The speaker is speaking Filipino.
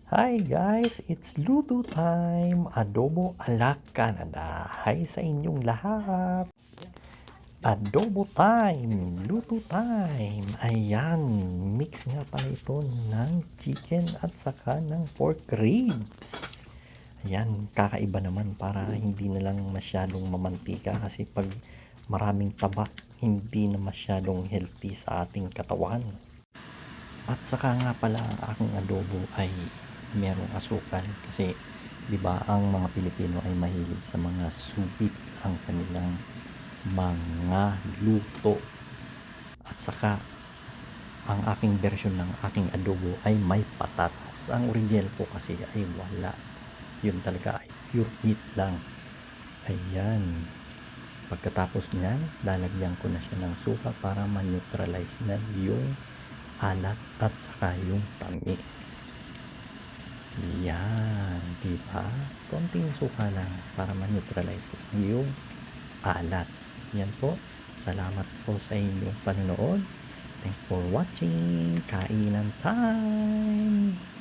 Hi guys, it's Luto time! Adobo ala Canada. Hi sa inyong lahat! Adobo time! Luto time! Ayan, mix nga pala ito ng chicken at saka ng pork ribs. Ayan, kakaiba naman para hindi na lang masyadong mamantika kasi pag maraming taba, hindi na masyadong healthy sa ating katawan. At saka nga pala ang aking adobo ay merong asukal kasi 'di ba ang mga Pilipino ay mahilig sa mga subit ang kanilang mga luto. At saka ang aking version ng aking adobo ay may patatas. Ang original po kasi ay wala. Yun talaga ay pure meat lang. Ayan. Pagkatapos niyan, lalagyan ko na siya ng suka para ma-neutralize na yung alat at saka yung tamis. Yan, di ba? Konting suka lang para ma-neutralize yung alat. Yan po. Salamat po sa inyong panonood. Thanks for watching. Kainan time!